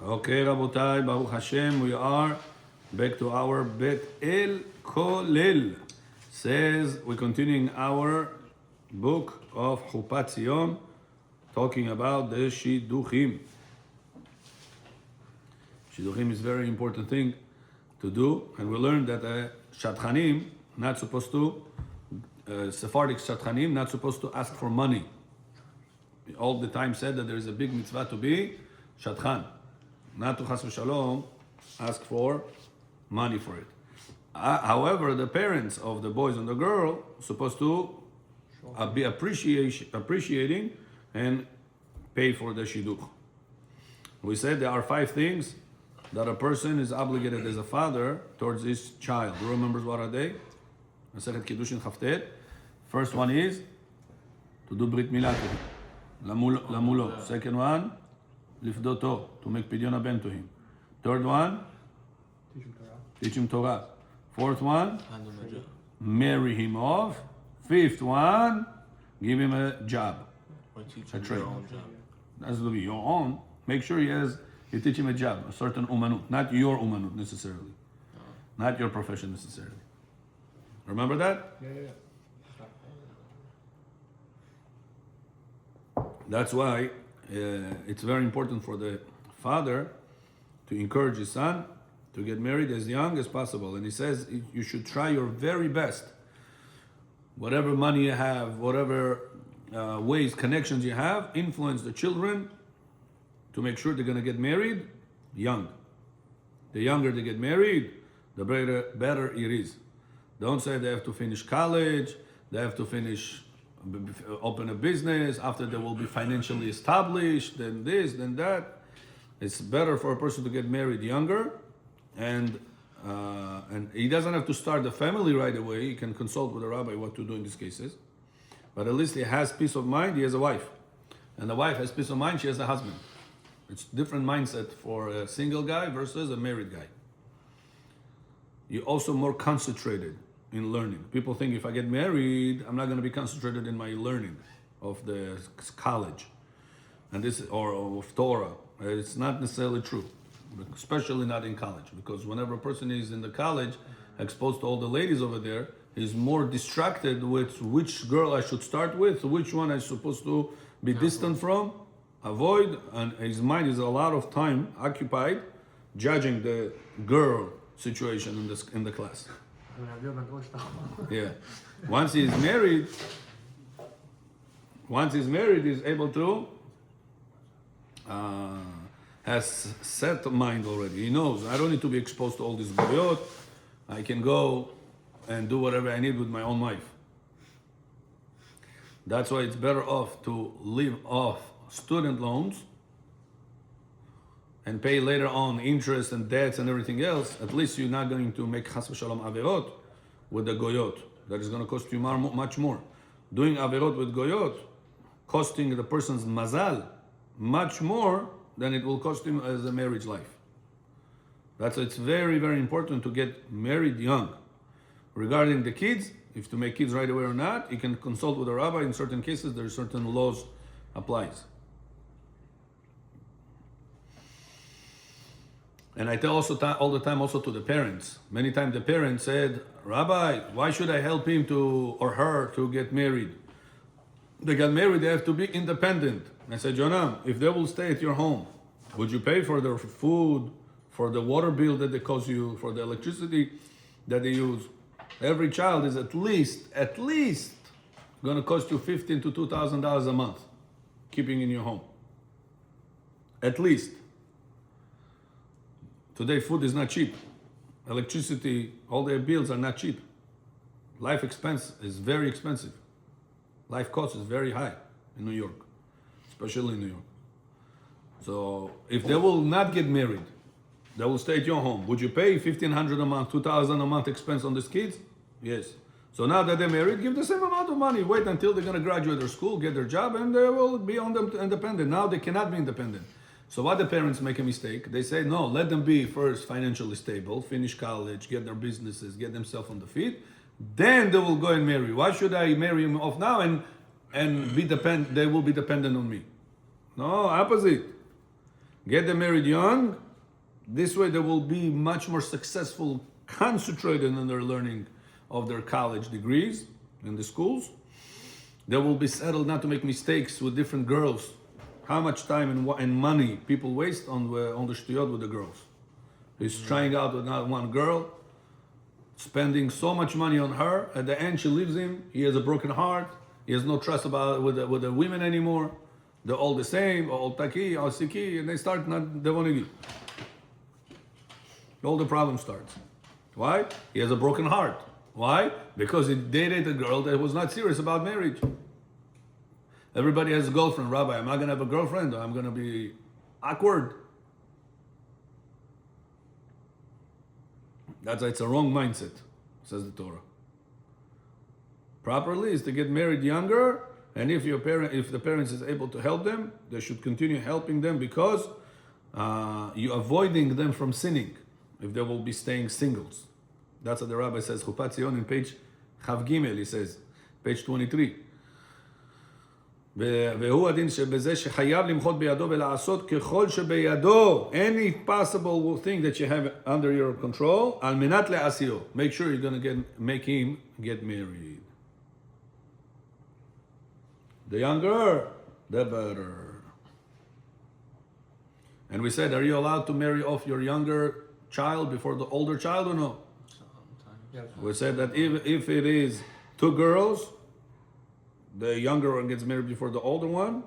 Okay, Rabotai, Baruch Hashem, we are back to our Bet El Kolel. Says we're continuing our book of Chupat Zion, talking about the Shidduchim. Shidduchim is a very important thing to do, and we learned that Shadchanim not supposed to, Sephardic Shadchanim not supposed to ask for money. We all the time said that there is a big mitzvah to be Shadchan, not to chas v'shalom ask for money for it. However, the parents of the boys and the girl supposed to be appreciating and pay for the shidduch. We said there are 5 things that a person is obligated as a father towards his child. Who remembers what are they? Masechet Kiddushin Chaftet. First one is to do brit milah to him, lamulo. Second one, lifdoto, to make pidyon haben to him. Third one, teach him Torah. Fourth one, marry him off. Fifth one, give him a job, a trade. That's to be your own. Make sure you teach him a job, a certain umanut, not your umanut necessarily, not your profession necessarily. Remember that? Yeah. That's why it's very important for the father to encourage his son to get married as young as possible. And he says you should try your very best. Whatever money you have, whatever ways, connections you have, influence the children to make sure they're going to get married young. The younger they get married, the better it is. Don't say they have to finish college, they have to open a business, after they will be financially established, then this, then that. It's better for a person to get married younger, and he doesn't have to start the family right away. He can consult with a rabbi what to do in these cases. But at least he has peace of mind, he has a wife. And the wife has peace of mind, she has a husband. It's different mindset for a single guy versus a married guy. You're also more concentrated in learning. People think if I get married, I'm not going to be concentrated in my learning of the college and this or of Torah. It's not necessarily true, especially not in college, because whenever a person is in the college, exposed to all the ladies over there, he's more distracted with which girl I should start with, which one I'm supposed to be distant from, avoid, and his mind is a lot of time occupied judging the girl situation in the class. Yeah. Once he's married, he's able to has set mind already. He knows I don't need to be exposed to all this goyot. I can go and do whatever I need with my own wife. That's why it's better off to live off student loans and pay later on interest and debts and everything else. At least you're not going to make chas v'shalom averot with the goyot. That is going to cost you much more. Doing averot with goyot, costing the person's mazal much more than it will cost him as a marriage life. That's why it's very, very important to get married young. Regarding the kids, if to make kids right away or not, you can consult with a rabbi. In certain cases, there are certain laws applies. And I tell also all the time also to the parents. Many times the parents said, Rabbi, why should I help him or her to get married? They got married, they have to be independent. I said, Jonah, if they will stay at your home, would you pay for their food, for the water bill that they cost you, for the electricity that they use? Every child is at least going to cost you $1,500 to $2,000 a month, keeping in your home. At least. Today, food is not cheap. Electricity, all their bills are not cheap. Life expense is very expensive. Life cost is very high in New York, especially in New York. So if they will not get married, they will stay at your home. Would you pay $1,500 a month, $2,000 a month expense on these kids? Yes. So now that they're married, give the same amount of money. Wait until they're going to graduate their school, get their job, and they will be independent. Now they cannot be independent. So what the parents make a mistake, they say, no, let them be first financially stable, finish college, get their businesses, get themselves on the feet, then they will go and marry. Why should I marry him off now and they will be dependent on me? No, opposite. Get them married young. This way they will be much more successful, concentrated in their learning of their college degrees in the schools. They will be settled not to make mistakes with different girls. How much time and money people waste on the shtuyot with the girls. He's trying out with not one girl, spending so much money on her. At the end, she leaves him. He has a broken heart. He has no trust with the women anymore. They're all the same, all taki, all siki, and they start not they want to give. All the problem starts. Why? He has a broken heart. Why? Because he dated a girl that was not serious about marriage. Everybody has a girlfriend. Rabbi, am I going to have a girlfriend or I'm going to be awkward? It's a wrong mindset, says the Torah. Properly is to get married younger, and if the parents is able to help them, they should continue helping them because you're avoiding them from sinning if they will be staying singles. That's what the rabbi says. Chupat Zion in page Chav Gimel, he says, page 23. והוא הדין שבזה שחייב למחות בידו ולעשות ככל שבידו, any possible thing that you have under your control, על מנת לעשיו. Make sure you're going to make him get married. The younger, the better. And we said, are you allowed to marry off your younger child before the older child or no? Yes. We said that if it is two girls, the younger one gets married before the older one,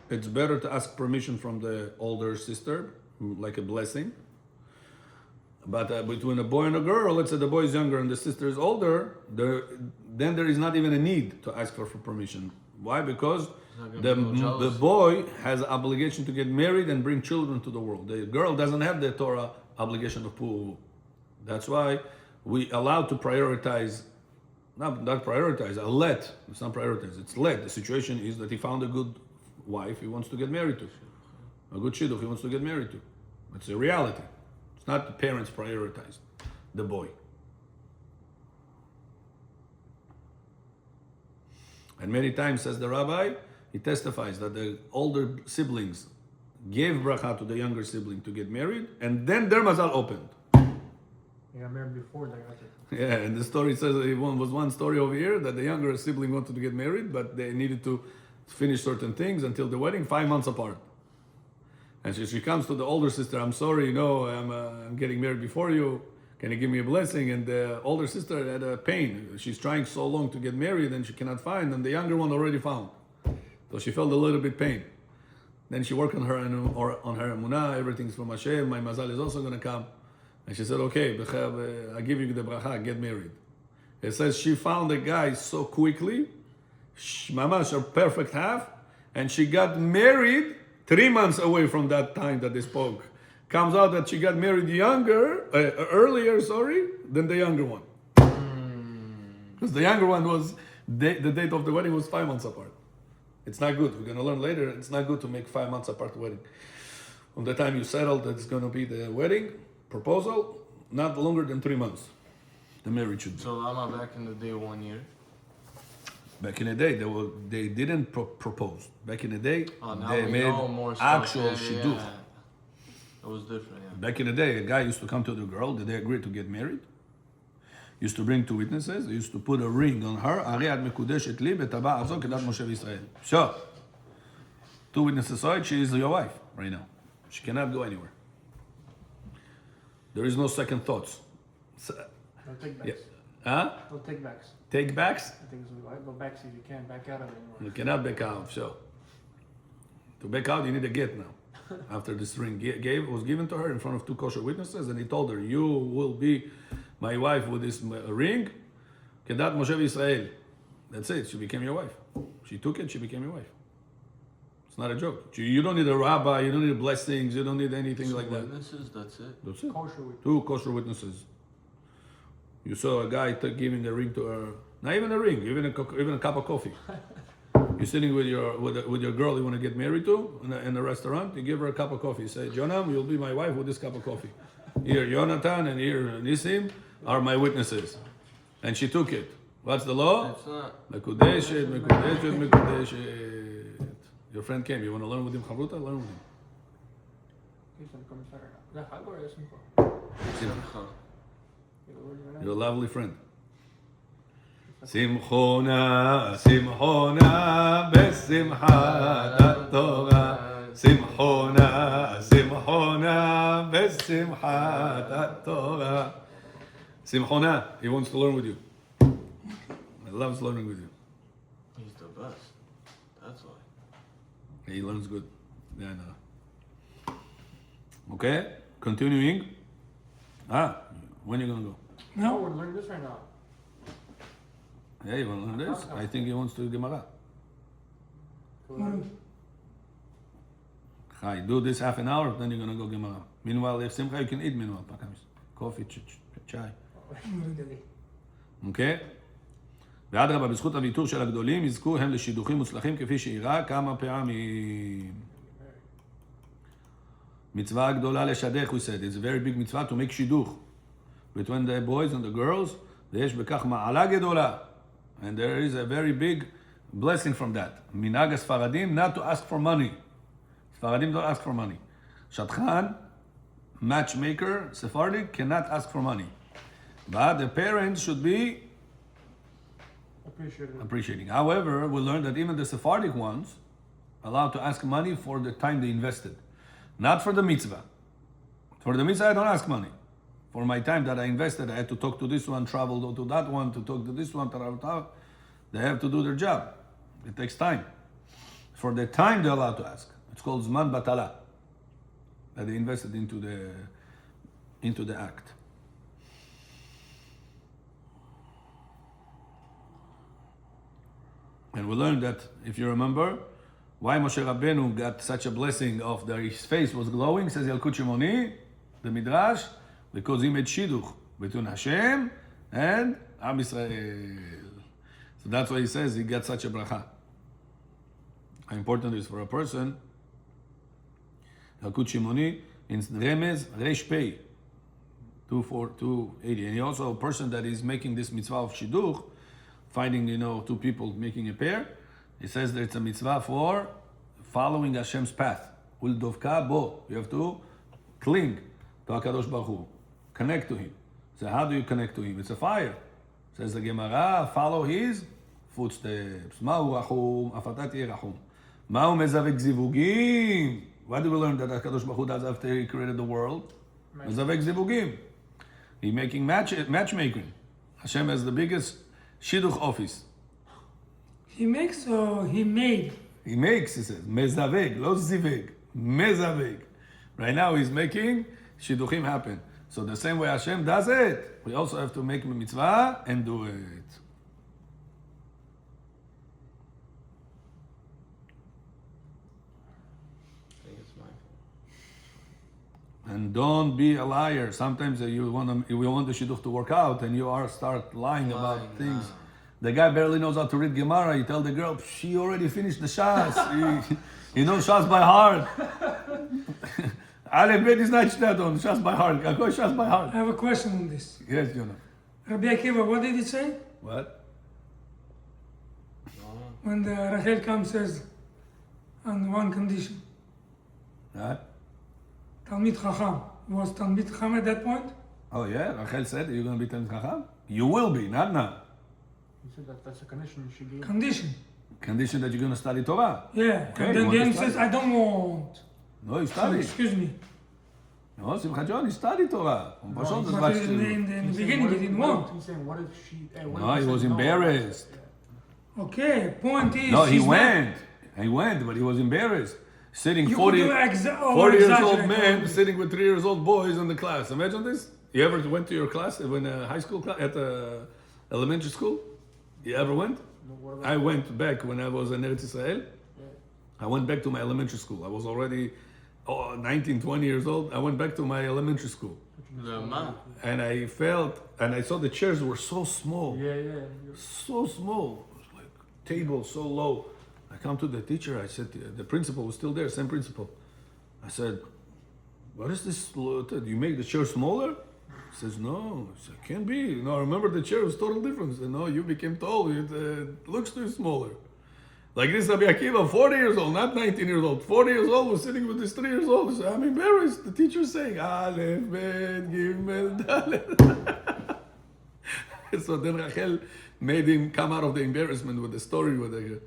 it's better to ask permission from the older sister, like a blessing. But between a boy and a girl, let's say the boy is younger and the sister is older, then there is not even a need to ask for permission. Why? Because the boy has an obligation to get married and bring children to the world. The girl doesn't have the Torah obligation of pu'u. That's why we allowed to prioritize, not prioritize, let. It's not prioritize, it's let. The situation is that he found a good wife he wants to get married to. A good shidduch he wants to get married to. It's a reality. It's not the parents prioritize the boy. And many times, says the rabbi, he testifies that the older siblings gave bracha to the younger sibling to get married, and then their mazal opened. They got married before they got it. Yeah, and the story says there was one story over here that the younger sibling wanted to get married, but they needed to finish certain things until the wedding, 5 months apart. And she comes to the older sister, I'm sorry, I'm getting married before you. Can you give me a blessing? And the older sister had a pain. She's trying so long to get married and she cannot find, and the younger one already found. So she felt a little bit pain. Then she worked on her emunah, everything's from Hashem, my mazal is also going to come. And she said, okay, I give you the bracha, get married. It says she found a guy so quickly, mamash, a perfect half, and she got married 3 months away from that time that they spoke. Comes out that she got married earlier, than the younger one. Because the younger one was, the date of the wedding was 5 months apart. It's not good. We're going to learn later, it's not good to make 5 months apart the wedding. From the time you settled that it's going to be the wedding, proposal, not longer than 3 months. The marriage should be. So Lama back in the day 1 year. Back in the day, they didn't propose. Back in the day, Now they we made know more stuff. actual shidduch. Yeah. It was different, yeah. Back in the day, a guy used to come to the girl. Did they agree to get married? Used to bring 2 witnesses. He used to put a ring on her. Ari ad mekudeshet li betaba azon kedat Moshe v'Yisrael. So, 2 witnesses saw it. She is your wife right now. She cannot go anywhere. There is no second thoughts. No take backs. Huh? No take backs. Take backs? I think it's like no backs if you can't back out of it anymore. You cannot back out. So, to back out, you need a get now. After this ring was given to her in front of 2 kosher witnesses, and he told her, you will be my wife with this ring, kedat Moshe v'Yisrael. That's it, she became your wife. She took it, she became your wife. It's not a joke. You don't need a rabbi, you don't need blessings, you don't need anything like that. Witnesses, that's it. That's it. Kosher with 2 kosher witnesses. You saw a guy giving a ring to her, not even a ring, even a cup of coffee. You're sitting with your girl you want to get married to in a restaurant. You give her a cup of coffee. You say, Jonam, you'll be my wife with this cup of coffee. Here, Yonatan and here, Nisim are my witnesses. And she took it. What's the law? It's not. Mekudeshet, mekudeshet, mekudeshet. Your friend came. You want to learn with him Chavruta? Learn with him. יש לנו קומיסר. זה חג או שמחה? שמחה. You're a lovely friend. שמחונה, שמחונה, בשמחת התורה. שמחונה, שמחונה, בשמחת התורה. Simchona, he wants to learn with you. He loves learning with you. He's the best. That's why. He learns good. Yeah, no. Okay, continuing. When are you gonna go? No, we're learning this right now. Yeah, you wanna learn this? I think he wants to do Gemara. Hi, do this half an hour, then you're gonna go Gemara. Meanwhile, if Simcha, you can eat meanwhile. Coffee, chai. אוקיי? ואדרבה, בזכות הוויתור של הגדולים, יזכו הם לשידוכים מוצלחים כפי שאירע כמה פעמים. מצווה גדולה לשדך, we said. It's a very big mitzvah to make שידוך. Between the boys and the girls, ויש בכך מעלה גדולה. And there is a very big blessing from that. מנהג הספרדים, not to ask for money. ספרדים don't ask for money. שטחן, matchmaker, Sephardic, cannot ask for money. But the parents should be appreciating. However, we learned that even the Sephardic ones allowed to ask money for the time they invested. Not for the mitzvah. For the mitzvah, I don't ask money. For my time that I invested, I had to talk to this one, travel to that one, to talk to this one, they have to do their job. It takes time. For the time they're allowed to ask. It's called Zman Batala. That they invested into the act. And we learned that, if you remember, why Moshe Rabbeinu got such a blessing of that his face was glowing, says Yalkut Shimoni, the Midrash, because he made shidduch between Hashem and Am Yisrael. So that's why he says he got such a bracha. How important it is for a person. Yalkut Shimoni in Remez Reish Pei 280. And he also a person that is making this mitzvah of shidduch, finding, two people making a pair. He says that it's a mitzvah for following Hashem's path. Uldovka bo. You have to cling to HaKadosh Baruch Hu. Connect to Him. So how do you connect to Him? It's a fire. Says the Gemara, follow His footsteps. Ma'u rachum, afatat rachum. Ma'u mezavek zivugim. What do we learn that HaKadosh Baruch Hu does after He created the world? Mezavek zivugim. He's making matchmaking. Hashem has the biggest shidduch office. He makes or he made? He makes, he says. Mezaveg, lo ziveg. Mezaveg. Right now he's making shidduchim happen. So the same way Hashem does it, we also have to make a mitzvah and do it. I think it's my fault. And don't be a liar. Sometimes you want the shidduch to work out and you start lying about things. Nah. The guy barely knows how to read Gemara. You tell the girl, she already finished the Shas. he knows Shas by heart. Aleph Bet is not Shtadon, Shas by heart. I go Shas by heart. I have a question on this. Yes, Jonah. Rabbi Akiva, what did he say? What? No. When the Rachel comes says, on one condition, What? Talmid Chacham. Was Talmid Chacham at that point? Oh yeah, Rachel said you're going to be Talmid Chacham? You will be, not now. He said that's a condition you should give. Condition. Condition that you're going to study Torah. Yeah. Okay, And you then want he to says, study? I don't want. No, you study. Excuse me. No, Simchat John, you study Torah. But in the beginning he didn't want. He's saying, what if she... No, he was embarrassed. Okay, point is... No, he she's not- went. He went, but he was embarrassed. Sitting You 40 could do 40 years old over-exaggerate man probably. sitting with 3 years old boys in the class. Imagine this. You ever went to your class when high school class at elementary school? You ever went? I went back when I was in Eretz Israel. I went back to my elementary school. I was already 19, 20 years old. I went back to my elementary school. The man. And I saw the chairs were so small. Yeah. So small. It was like table so low. I come to the teacher, I said, the principal was still there, same principal. I said, what is this? Do you make the chair smaller? He says, no. I said, can't be. No, I remember the chair was totally different. He said, no, you became tall. It looks too smaller. Like this Rabbi Akiva, 40 years old, not 19 years old, 40 years old, was sitting with this 3 years old. He said, I'm embarrassed. The teacher's saying, Aleph, Bet, Gimel, Dalet. So then Rachel made him come out of the embarrassment with the story with the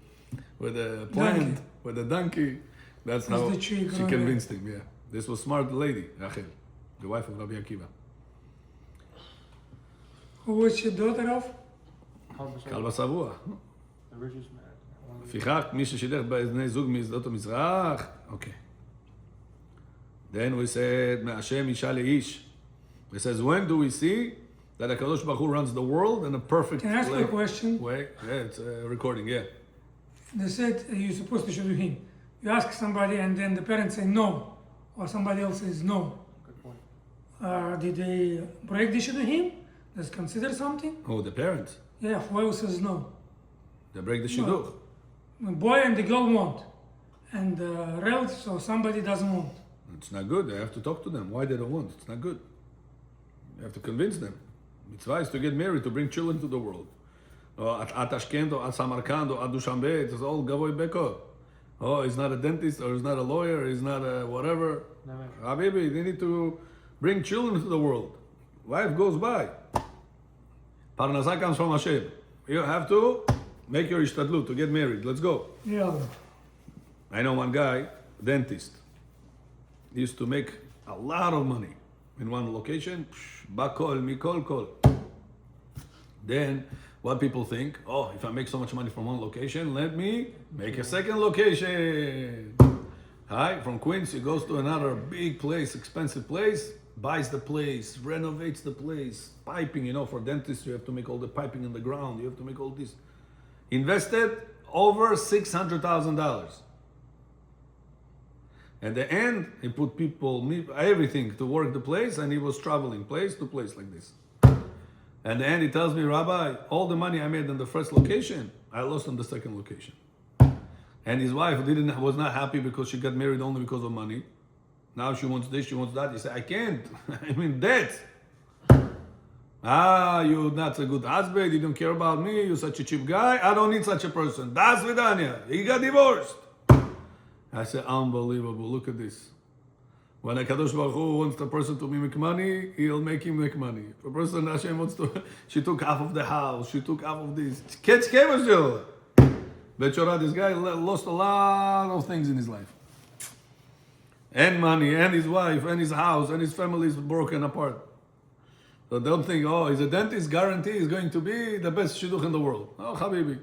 plant, Donkey. with the donkey. That's That's how the tree she growing convinced him, yeah. This was smart lady, Rachel, the wife of Rabbi Akiva. Who was she daughter of? כלבה שבוע. The richest man. One of the- לפיכך, מי ששידך בני זוג משדות המזרח, okay. Then we said, מהשם אישה לאיש. He says, when do we see that HaKadosh Baruch Hu runs the world in a perfect Can I ask you a question? way? Yeah, it's a recording, yeah. They said you're supposed to do him. You ask somebody and then the parents say no, or somebody else says no. Good point. Did they break the him? Does it consider something? Oh, the parents. Yeah, whoever says no. They break the shidduch. The boy and the girl want, and the relatives or somebody doesn't want. It's not good. They have to talk to them. Why they don't want? It's not good. You have to convince them. Mitzvah is to get married, to bring children to the world. Or at Tashkent, or at Samarkand, or at Dushanbe, it's all Gavoy Beko. Oh, he's not a dentist, or he's not a lawyer, he's not a whatever. Never. Habibi, they need to bring children to the world. Life goes by. Parnasah comes from Hashem. You have to make your ishtadlut to get married. Let's go. Yeah. I know one guy, dentist, used to make a lot of money in one location. Bakol, mikol, kol. Then, what people think, oh, if I make so much money from one location, let me make a second location. Hi, from Queens, he goes to another big place, expensive place, buys the place, renovates the place, piping, you know, for dentists, you have to make all the piping in the ground, you have to make all this. Invested over $600,000. At the end, he put people, everything to work the place, and he was traveling place to place like this. At the end, he tells me, Rabbi, all the money I made in the first location, I lost on the second location. And his wife was not happy because she got married only because of money. Now she wants this, she wants that. He said, I can't. I'm in debt. You're not a good husband, you don't care about me, you're such a cheap guy, I don't need such a person. Das vidanya. He got divorced. I said, unbelievable, look at this. When HaKadosh Baruch Hu wants the person to make money, he'll make him make money. If a person Hashem wants to, she took half of the house, she took half of this. Bechorah, this guy lost a lot of things in his life. And money, and his wife, and his house, and his family is broken apart. So don't think, oh, he's a dentist, guarantee he's going to be the best shidduch in the world. Oh, Habibi.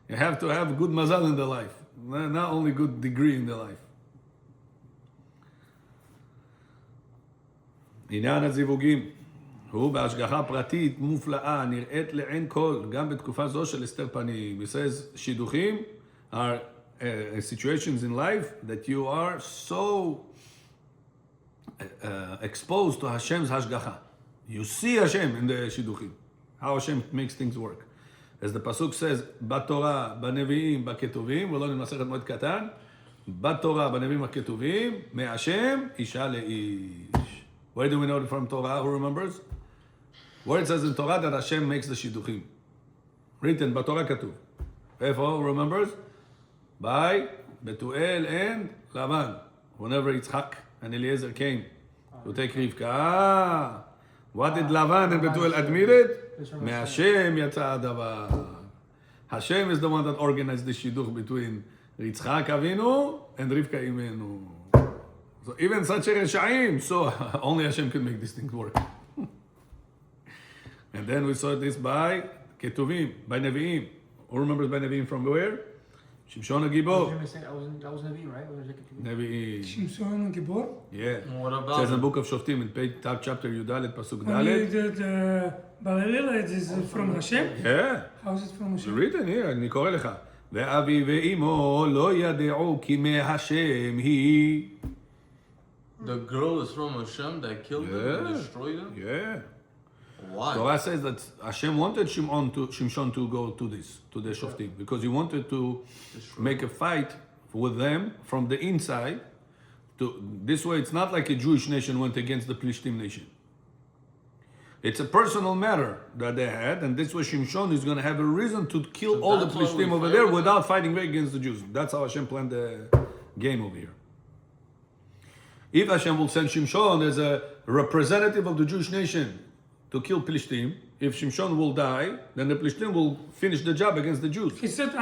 You have to have good mazal in the life, not only good degree in the life. עניין הזיווגים הוא בהשגחה פרטית מופלאה, נראית לעין כל, גם בתקופה זו של הסתר פנים. He says, שידוכים are situations in life that you are so exposed to Hashem's השגחה. You see Hashem in the שידוכים, how Hashem makes things work. As the pasuk says, בתורה, בנביאים, בכתובים, ולא נמסכת מועד קטן, בתורה, בנביאים, בכתובים, מהשם, אישה לאיש. Where do we know it from Torah? Who remembers? Where it says in Torah that Hashem makes the shidduchim. Written, בתורה כתוב. איפה? Who remembers? By Betuel and Lavan. Whenever Yitzchak and Eliezer came to take Rivka. What did Lavan and Betuel admit it? מהשם יצא הדבר. Hashem is the one that organized the shidduch between Yitzchak Avinu and Rivka Imenu. So even such a reshaim, so only Hashem can make these things work. And then we saw this by Ketuvim, by Nevi'im. Who remembers by Nevi'im from where? Shimshon I was HaGibor. gonna say that was Navi, right? Or was it Ketuvim? Nevi'im. Shimshon Gibor. Yeah. What It about says in the him? book of Shoftim, in page, top chapter Yudalet, Pasuk Only Dalet. the Balalila is from Hashem. Yeah. How is it from It's Hashem? written here, אני קורא לך. ואבי ואימו לא ידעו כי מהשם היא. The girl is from Hashem that killed them and Yeah. destroyed them? Yeah. Why? Torah says that Hashem wanted Shimshon to go to the Shoftim, because he wanted to Destroy make a fight with them from the inside. This way, it's not like a Jewish nation went against the Plishtim nation. It's a personal matter that they had, and this was Shimshon is going to have a reason to kill So all the that's why we Plishtim over fight there with without fighting back against the Jews. That's how Hashem planned the game over here. If Hashem will send Shimshon as a representative of the Jewish nation to kill Plishtim, if Shimshon will die, then the Plishtim will finish the job against the Jews. He said,